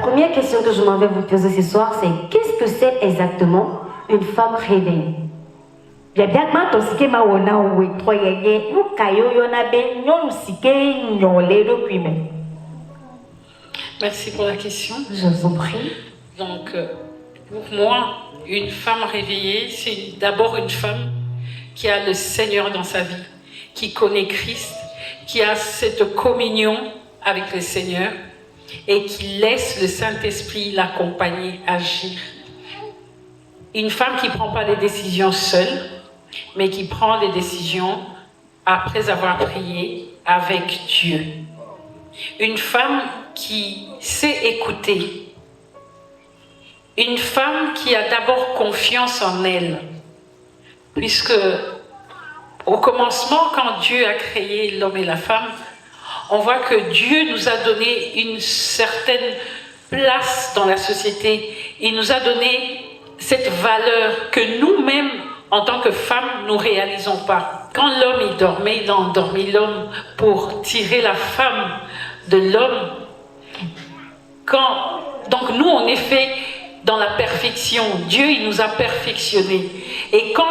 La première question que je m'en vais vous poser ce soir, c'est qu'est-ce que c'est exactement une femme réveillée? Merci pour la question. Je vous en prie. Donc, pour moi, une femme réveillée, c'est d'abord une femme qui a le Seigneur dans sa vie, qui connaît Christ, qui a cette communion avec le Seigneur et qui laisse le Saint-Esprit l'accompagner, agir. Une femme qui ne prend pas les décisions seule, mais qui prend les décisions après avoir prié avec Dieu. Une femme qui sait écouter. Une femme qui a d'abord confiance en elle. Puisque au commencement, quand Dieu a créé l'homme et la femme, on voit que Dieu nous a donné une certaine place dans la société. Il nous a donné cette valeur que nous-mêmes, en tant que femmes, nous ne réalisons pas. Quand l'homme il dormait, il a endormi l'homme pour tirer la femme de l'homme. Donc nous, on est fait dans la perfection. Dieu, il nous a perfectionnés. Et quand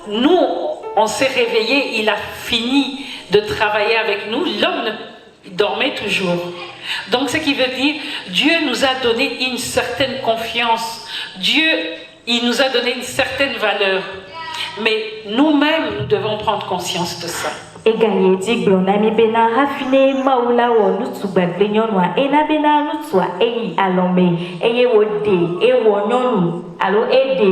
nous, on s'est réveillés, il a fini de travailler avec nous, l'homme dormait toujours. Donc ce qui veut dire, Dieu nous a donné une certaine confiance. Dieu, il nous a donné une certaine valeur. Mais nous-mêmes, nous devons prendre conscience de ça. Et gagner dit blonami bena raffiné maula wo nutsu gbagbe nyonwa ena bena nutsua eyi alome eye wode e wo nyonu alo ede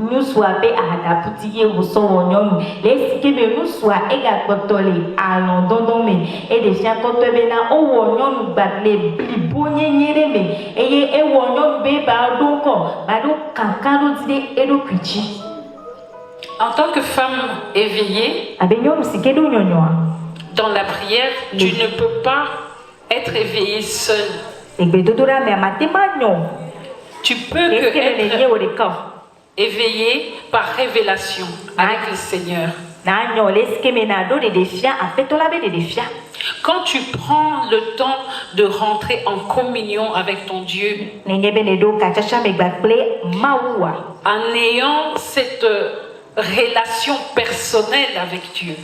nusua be ahadaputi ye wo so wo nyonu le sike be nusua e ga gbotole alon dondon me e de fia koto bena o wo nyonu gbagle blibo nyenyere me eye e wo nyonu be ba donko ba do kankano dide e do pichi. En tant que femme éveillée, dans la prière, tu ne peux pas être éveillée seule. Tu peux être éveillée par révélation avec le Seigneur. Quand tu prends le temps de rentrer en communion avec ton Dieu, en ayant cette relation personnelle avec Dieu,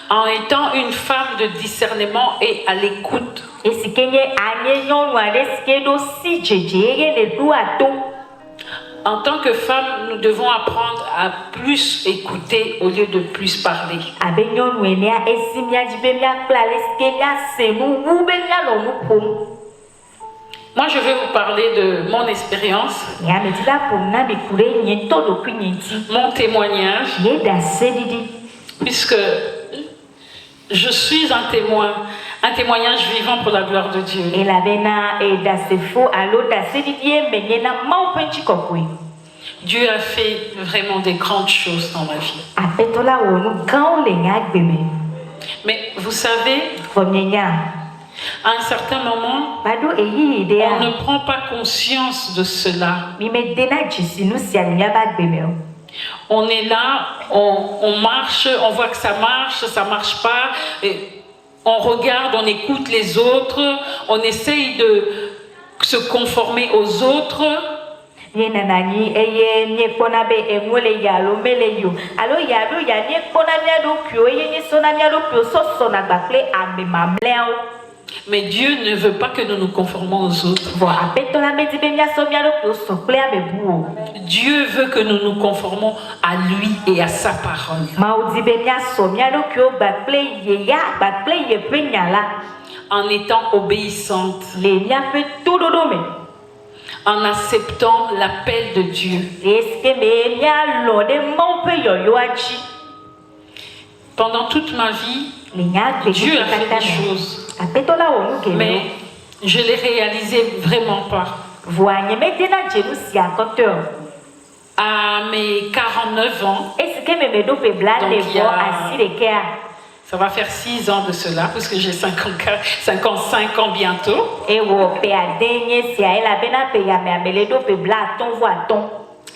en étant une femme de discernement et à l'écoute, en tant que femme, nous devons apprendre à plus écouter au lieu de plus parler. Moi, je vais vous parler de mon expérience, mon témoignage, puisque je suis un témoignage vivant pour la gloire de Dieu. Dieu a fait vraiment des grandes choses dans ma vie. Mais vous savez, à un certain moment, on ne prend pas conscience de cela. On est là, on marche, on voit que ça marche pas. Et on regarde, on écoute les autres, on essaye de se conformer aux autres. Mais Dieu ne veut pas que nous nous conformons aux autres. Dieu veut que nous nous conformons à lui et à sa parole. En étant obéissante. En acceptant l'appel de Dieu. Pendant toute ma vie, Dieu a fait des choses. Mais je ne les réalisais vraiment pas. À mes 49 ans, ça va faire 6 ans de cela, parce que j'ai 55 ans bientôt.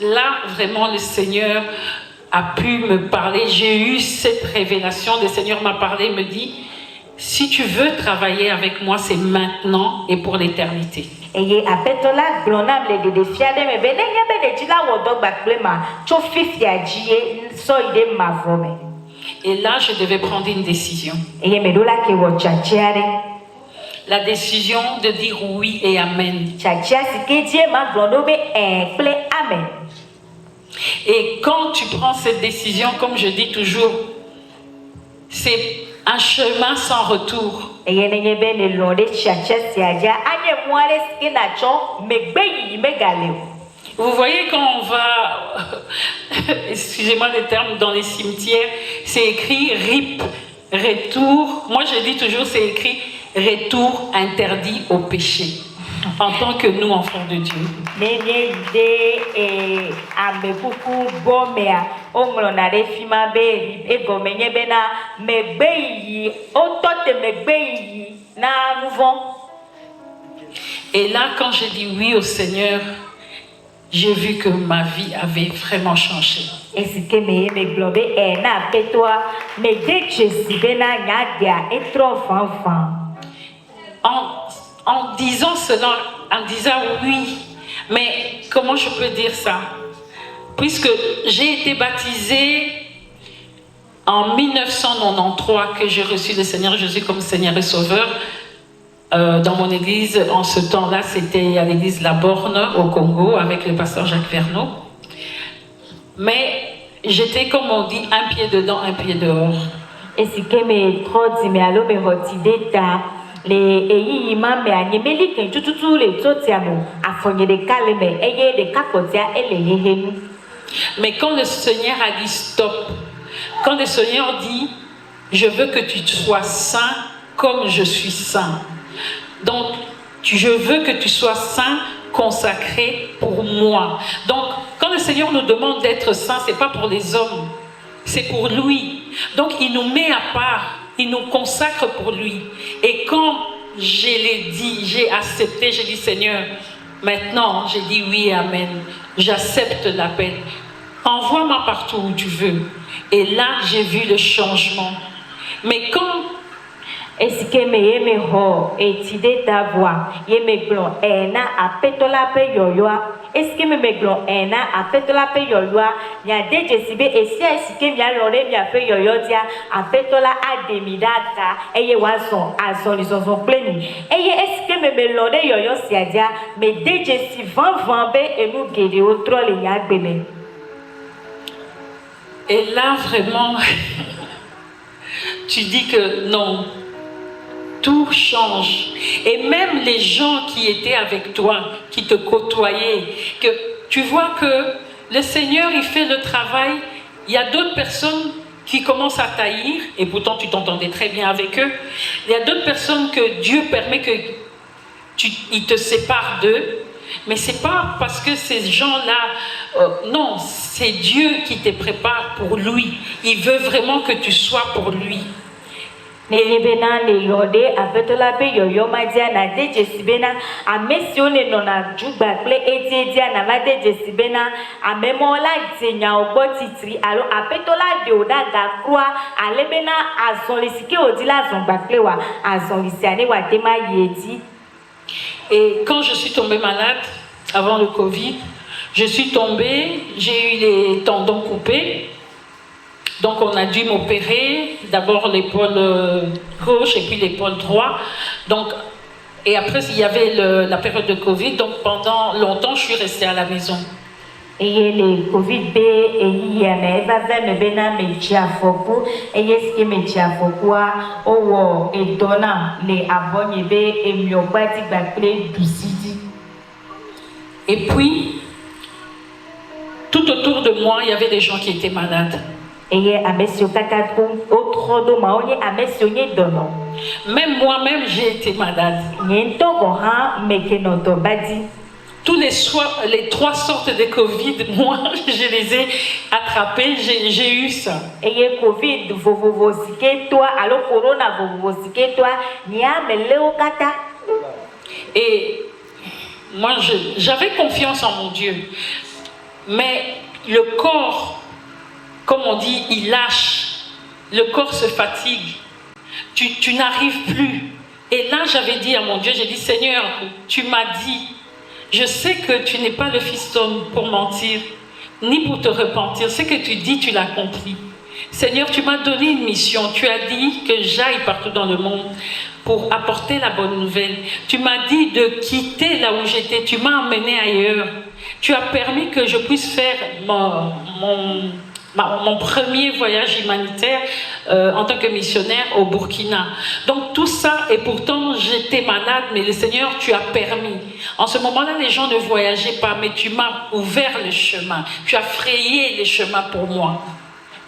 Là, vraiment, le Seigneur a pu me parler. J'ai eu cette révélation. Le Seigneur m'a parlé, me dit, si tu veux travailler avec moi, c'est maintenant et pour l'éternité. Eye apetola glonam le de fiade me be nenye be de tila wodo gbakple ma tso fifia die so ide mavome. Et là, je devais prendre une décision. Eye me dola ke wo chachiare. La décision de dire oui et amen. Chachia sike die ma glondo be ple amen. Et quand tu prends cette décision, comme je dis toujours, c'est un chemin sans retour. Eye nenye be ne londe chachia siaja anye moale sike na cho me gbe yi me gale. Vous voyez quand on va, excusez-moi le terme, dans les cimetières, c'est écrit RIP, retour. Moi je dis toujours c'est écrit retour interdit au péché. En tant que nous, enfants de Dieu. Nenye ide ame kuku bomea omlona de fima be e gomenye be na megbe yi o tote megbe yi na mouvon. Et là, quand j'ai dit oui au Seigneur, j'ai vu que ma vie avait vraiment changé. Et ce que me globe na petoi me de Jésus be na nyadia e trop fanfan. En disant cela, en disant oui, mais comment je peux dire ça? Puisque j'ai été baptisée en 1993, que j'ai reçu le Seigneur Jésus comme Seigneur et Sauveur, dans mon église, en ce temps-là, c'était à l'église La Borne au Congo, avec le pasteur Jacques Verneau. Mais j'étais, comme on dit, un pied dedans, un pied dehors. Et ce que me trop dit, mais alors me retide ta. Les eyi ma me anyemeli ken tututu le totiamo afonye de kaleme eye de kakotia ele yehenu. Mais quand le Seigneur a dit stop, quand le Seigneur dit je veux que tu sois saint comme je suis saint, donc je veux que tu sois saint, consacré pour moi. Donc quand le Seigneur nous demande d'être saint, c'est pas pour les hommes, c'est pour lui. Donc il nous met à part. Il nous consacre pour lui. Et quand je l'ai dit, j'ai accepté, j'ai dit Seigneur, maintenant j'ai dit oui, amen. J'accepte l'appel. Envoie-moi partout où tu veux. Et là, j'ai vu le changement. Mais quand est-ce que me ho etide ta voix me glon ena apetola pe yoyoa est-ce que me glon ena apetola pe yoyoa nya de jesibe est-ce que mia lore mia pe yoyo dia apetola ademidata eye wason azon les ont pleni eye est-ce que me lore yoyo siadia me de jesi van be et nous gede otro le nya gbeme. Et là vraiment tu dis que non, tout change. Et même les gens qui étaient avec toi, qui te côtoyaient, que tu vois que le Seigneur, il fait le travail. Il y a d'autres personnes qui commencent à taillir, et pourtant tu t'entendais très bien avec eux. Il y a d'autres personnes que Dieu permet que il te sépare d'eux. Mais c'est pas parce que ces gens-là, non, c'est Dieu qui te prépare pour lui. Il veut vraiment que tu sois pour lui. Ne bena le yode apetola pe yoyo madia na de jesibena amesione nona jugba ple etia na ma de jesibena amemola dzenya ogbo titri alo apetola de oda ga croix alebena azon lesike odila azon gbakle wa azon lisiane wa tema yedi. Et quand je suis tombée malade avant le Covid, je suis tombée, j'ai eu les tendons coupés. Donc on a dû m'opérer, d'abord l'épaule gauche et puis l'épaule droite. Donc, et après il y avait la période de Covid, donc pendant longtemps je suis restée à la maison. Et le Covid B et IME va faire me bena me chiafoku et est-ce que me chiafoku o et donna les abonnés B et myopati bakle du sidi. Et puis tout autour de moi il y avait des gens qui étaient malades. Et amesio kakatu autre do maoni amesio nye dono. Même moi-même j'ai été malade. Niento goha mekenoto badi. Tous les 3 sortes de Covid, moi je les ai attrapés, j'ai eu ça. Et Covid vovovo sike toi alors corona vovovo sike toi nia meleo kata. Et moi j'avais confiance en mon Dieu. Mais le corps, comme on dit, il lâche. Le corps se fatigue. tu n'arrives plus. Et là, j'avais dit à mon Dieu, j'ai dit, Seigneur, tu m'as dit, je sais que tu n'es pas le fils d'homme pour mentir, ni pour te repentir. Ce que tu dis, tu l'as compris. Seigneur, tu m'as donné une mission. Tu as dit que j'aille partout dans le monde pour apporter la bonne nouvelle. Tu m'as dit de quitter là où j'étais. Tu m'as emmené ailleurs. Tu as permis que je puisse faire mon premier voyage humanitaire en tant que missionnaire au Burkina. Donc tout ça, et pourtant j'étais malade, mais le Seigneur, tu as permis. En ce moment-là, les gens ne voyageaient pas, mais tu m'as ouvert le chemin. Tu as frayé les chemins pour moi.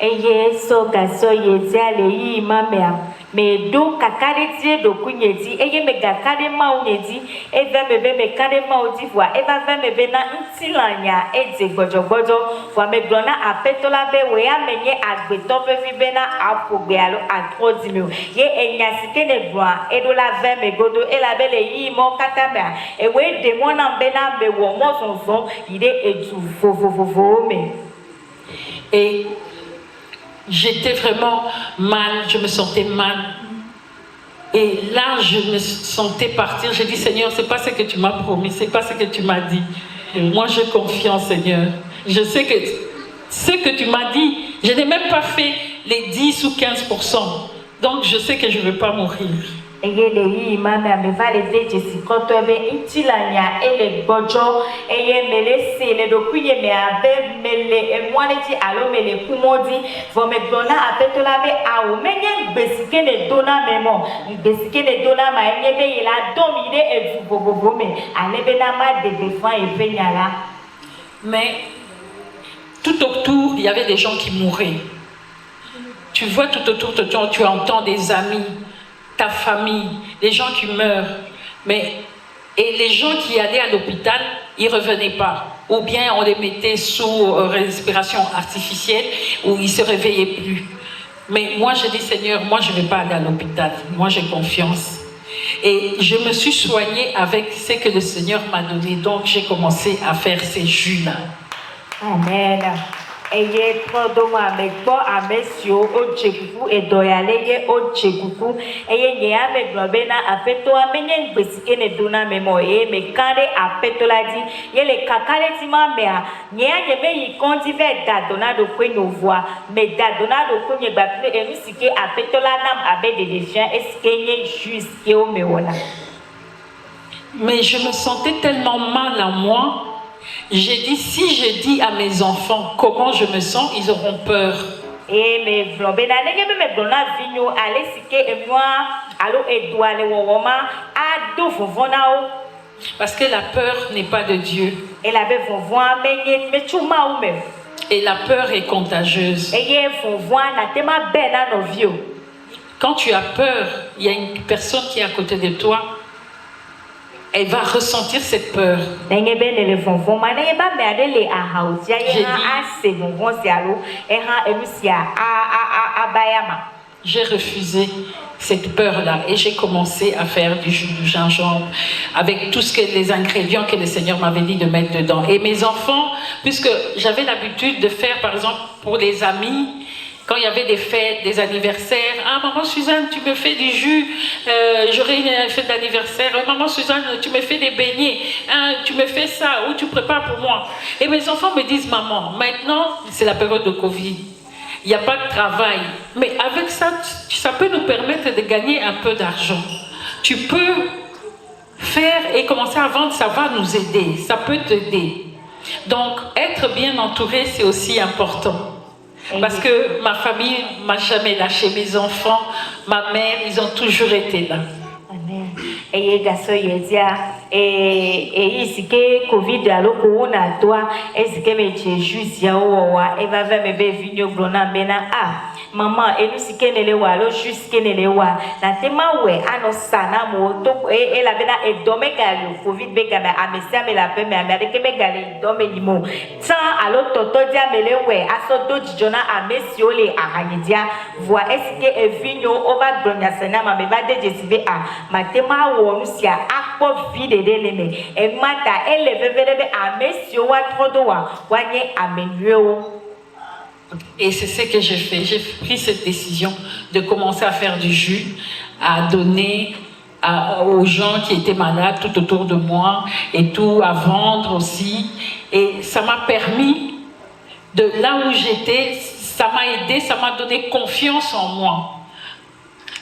Eye so gaso yezi aleyi mamea me do kakade tie do kunyedi eye me gakade ma unyedi eve me be me kade ma odi voa eva ve me be na ntilanya ede gbojogojo voa me glona apetola be we amenye agbeto be fi be na apogbe alo atrodi me ye enyasike ne gloa edola ve me godo ela be le yi mo katamea e we de mo na be na be wo mo sonson ide etu vovovovo me. Et j'étais vraiment mal, je me sentais mal. Et là, je me sentais partir. J'ai dit, Seigneur, c'est pas ce que tu m'as promis, c'est pas ce que tu m'as dit. Moi, je confie en Seigneur. Je sais que ce que tu m'as dit, je n'ai même pas fait les 10 ou 15%. Donc, je sais que je ne vais pas mourir. Eye le yi mame ame va le de Jesi koto ebe ntilanya ele bojo eye mele se le dokuye me abe mele emwaneti alo mele kumodi vo me dona apetola be awo menye besike ne dona memo besike ne dona ma enye be yela domine evu bobobo me alebe na ma de defan e penyala. Mais tout autour, il y avait des gens qui mouraient. Tu vois tout autour de toi, tu entends des amis, ta famille, les gens qui meurent. Et les gens qui allaient à l'hôpital, ils ne revenaient pas. Ou bien on les mettait sous respiration artificielle, ou ils ne se réveillaient plus. Mais moi, j'ai dit, Seigneur, moi, je ne vais pas aller à l'hôpital. Moi, j'ai confiance. Et je me suis soignée avec ce que le Seigneur m'a donné. Donc, j'ai commencé à faire ces jus-là. Amen. Eye trodoma mekpo amesio ojekuku edoyale ye ojekuku eye nye ame globena afeto amenye gbesike ne dona memo e mekande afeto la di ye le kakale tima mea nye anye me yi konti ve dadona do kwenyo voa me dadona do kwenye gbapile emisike afeto la nam abe de defiant eske nye jusque o mewona. Mais je me sentais tellement mal en moi. J'ai dit, si je dis à mes enfants comment je me sens, ils auront peur. Parce que la peur n'est pas de Dieu. Et la peur est contagieuse. Quand tu as peur, il y a une personne qui est à côté de toi. Elle va ressentir cette peur. J'ai refusé cette peur-là et j'ai commencé à faire du jus de gingembre avec tous les ingrédients que le Seigneur m'avait dit de mettre dedans. Et mes enfants, puisque j'avais l'habitude de faire, par exemple, pour les amis, quand il y avait des fêtes, des anniversaires, ah maman Suzanne, tu me fais du jus, j'aurai une fête d'anniversaire, maman Suzanne, tu me fais des beignets, hein, tu me fais ça, ou tu prépares pour moi. Et mes enfants me disent, maman, maintenant c'est la période de Covid, il n'y a pas de travail, mais avec ça, ça peut nous permettre de gagner un peu d'argent. Tu peux faire et commencer à vendre, ça va nous aider, ça peut t'aider. Donc être bien entouré, c'est aussi important. Parce que ma famille ne m'a jamais lâché, mes enfants, ma mère, ils ont toujours été là. Amen. Eye gaso yedia isike covid alo corona toa esike me Jesus ya owa eva ve me be vinyo glona bena mama enu sike nele wa lo jusque nele wa na tema we ano sana mo to la bena e dome galo covid be gabe amesia me la pe me amade ke be gale dome limo tan alo toto dia mele we aso do jijona amesio le ahanyidia voa esike e vinyo over glonia sana ma me ba de jesibe matema wo nusia akpo vide de leme e mata ele veverebe amesio wa trodo wa wanye amenyo. Et c'est ce que j'ai fait. J'ai pris cette décision de commencer à faire du jus, à donner aux gens qui étaient malades tout autour de moi et tout, à vendre aussi. Et ça m'a permis, de là où j'étais, ça m'a aidé, ça m'a donné confiance en moi.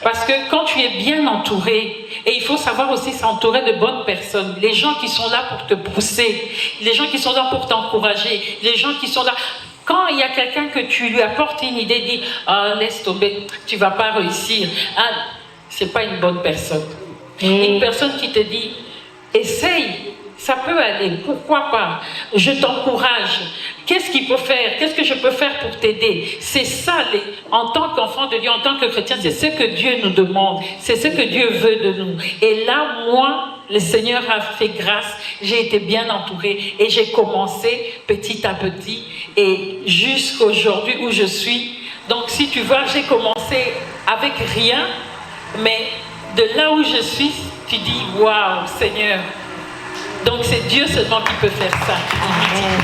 Parce que quand tu es bien entouré, et il faut savoir aussi s'entourer de bonnes personnes, les gens qui sont là pour te pousser, les gens qui sont là pour t'encourager, les gens qui sont là... Quand il y a quelqu'un que tu lui apportes une idée, dit « Ah, laisse tomber, tu ne vas pas réussir. Ah, » c'est pas une bonne personne. Une personne qui te dit « Essaye, ça peut aller, pourquoi pas? Je t'encourage. Qu'est-ce qu'il faut faire? Qu'est-ce que je peux faire pour t'aider ?» C'est ça, en tant qu'enfant de Dieu, en tant que chrétien, c'est ce que Dieu nous demande. C'est ce que Dieu veut de nous. Et là, moi, le Seigneur a fait grâce. J'ai été bien entourée et j'ai commencé petit à petit et jusqu'aujourd'hui où je suis. Donc, si tu vois, j'ai commencé avec rien, mais de là où je suis, tu dis « Waouh, Seigneur !» Donc, c'est Dieu seulement qui peut faire ça. Amen.